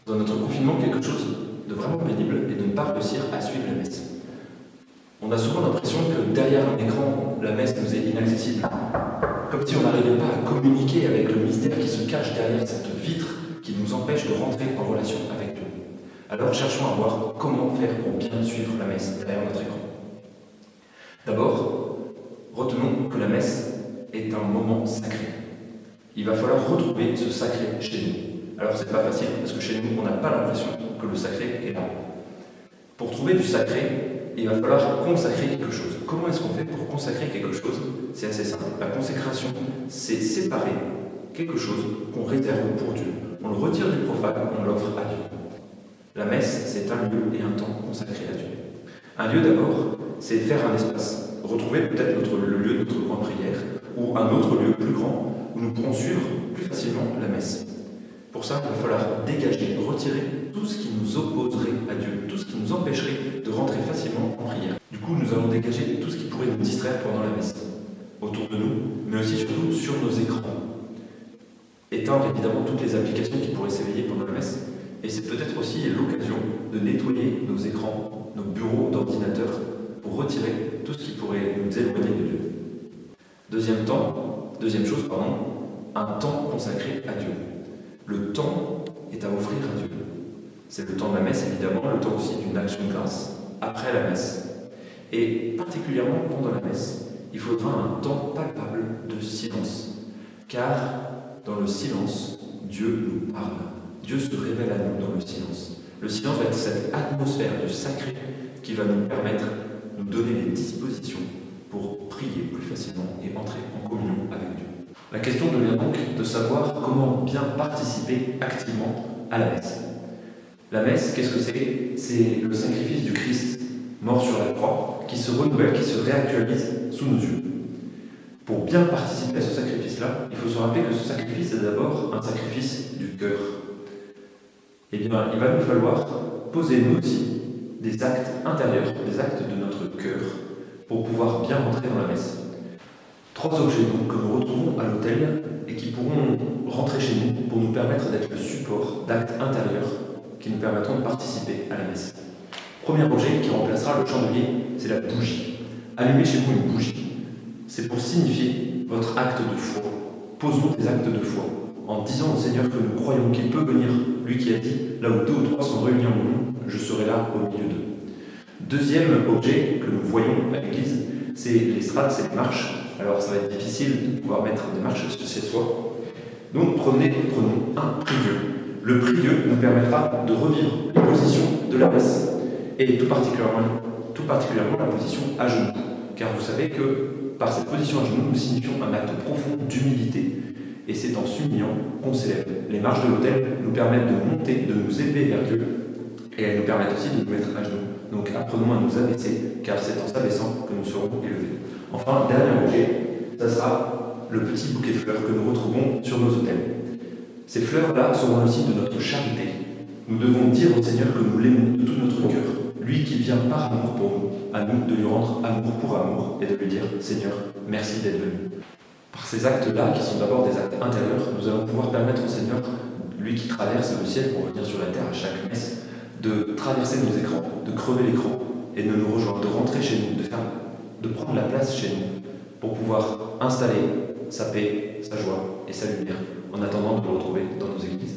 dans notre confinement quelque chose de vraiment pénible et de ne pas réussir à suivre la messe. On a souvent l'impression que derrière un écran, la messe nous est inaccessible, comme si on n'arrivait pas à communiquer avec le mystère qui se cache derrière cette vitre qui nous empêche de rentrer en relation avec Dieu. Alors cherchons à voir comment faire pour bien suivre la messe derrière notre écran. D'abord, retenons que la messe est un moment sacré. Il va falloir retrouver ce sacré chez nous. Alors c'est pas facile, parce que chez nous, on n'a pas l'impression que le sacré est là. Pour trouver du sacré, il va falloir consacrer quelque chose. Comment est-ce qu'on fait pour consacrer quelque chose? C'est assez simple. La consécration, c'est séparer quelque chose qu'on réserve pour Dieu. On le retire du profane, on l'offre à Dieu. La messe, c'est un lieu et un temps consacré à Dieu. Un lieu d'abord, c'est faire un espace. Retrouver peut-être le lieu de notre coin de prière, ou un autre lieu plus grand, où nous pourrons suivre plus facilement la messe. Pour ça, il va falloir dégager, retirer tout ce qui nous opposerait à Dieu, tout ce qui nous empêcherait de rentrer facilement en prière. Du coup, nous allons dégager tout ce qui pourrait nous distraire pendant la messe, autour de nous, mais aussi surtout sur nos écrans. Éteindre évidemment toutes les applications qui pourraient s'éveiller pendant la messe, et c'est peut-être aussi l'occasion de nettoyer nos écrans, nos bureaux d'ordinateur, pour retirer tout ce qui pourrait nous éloigner de Dieu. Deuxième chose, un temps consacré à Dieu. Le temps est à offrir à Dieu. C'est le temps de la messe, évidemment, le temps aussi d'une action de grâce, après la messe. Et particulièrement pendant la messe, il faudra un temps palpable de silence. Car dans le silence, Dieu nous parle. Dieu se révèle à nous dans le silence. Le silence va être cette atmosphère du sacré qui va nous permettre de nous donner les dispositions pour prier plus facilement et entrer en communion avec Dieu. La question devient donc de savoir comment bien participer activement à la messe. La messe, qu'est-ce que c'est? C'est le sacrifice du Christ, mort sur la croix, qui se renouvelle, qui se réactualise sous nos yeux. Pour bien participer à ce sacrifice-là, il faut se rappeler que ce sacrifice est d'abord un sacrifice du cœur. Eh bien, il va nous falloir poser nous aussi des actes intérieurs, des actes de notre cœur, pour pouvoir bien rentrer dans la messe. 3 objets donc que nous retrouvons à l'autel et qui pourront rentrer chez nous pour nous permettre d'être le support d'actes intérieurs qui nous permettront de participer à la messe. Premier objet qui remplacera le chandelier, c'est la bougie. Allumez chez vous une bougie. C'est pour signifier votre acte de foi. Posons des actes de foi en disant au Seigneur que nous croyons qu'il peut venir, lui qui a dit « Là où 2 ou 3 sont réunis en mon nom, je serai là au milieu d'eux ». Deuxième objet que nous voyons à l'église, c'est les strates, c'est les marches. Alors ça va être difficile de pouvoir mettre des marches chez soi. Donc prenons un prie-Dieu. Le prie-Dieu nous permettra de revivre les positions de la messe, et tout particulièrement la position à genoux. Car vous savez que par cette position à genoux, nous signifions un acte profond d'humilité. Et c'est en s'humiliant qu'on s'élève. Les marches de l'autel nous permettent de monter, de nous élever vers Dieu, et elles nous permettent aussi de nous mettre à genoux. Donc apprenons à nous abaisser, car c'est en s'abaissant que nous serons élevés. Enfin, dernier objet, ça sera le petit bouquet de fleurs que nous retrouvons sur nos autels. Ces fleurs-là seront aussi de notre charité. Nous devons dire au Seigneur que nous l'aimons de tout notre cœur, lui qui vient par amour pour nous, à nous de lui rendre amour pour amour et de lui dire « Seigneur, merci d'être venu ». Par ces actes-là, qui sont d'abord des actes intérieurs, nous allons pouvoir permettre au Seigneur, lui qui traverse le ciel pour venir sur la terre à chaque messe, de traverser nos écrans, de crever l'écran et de nous rejoindre, de rentrer chez nous, de prendre la place chez nous pour pouvoir installer sa paix, sa joie et sa lumière en attendant de le retrouver dans nos églises.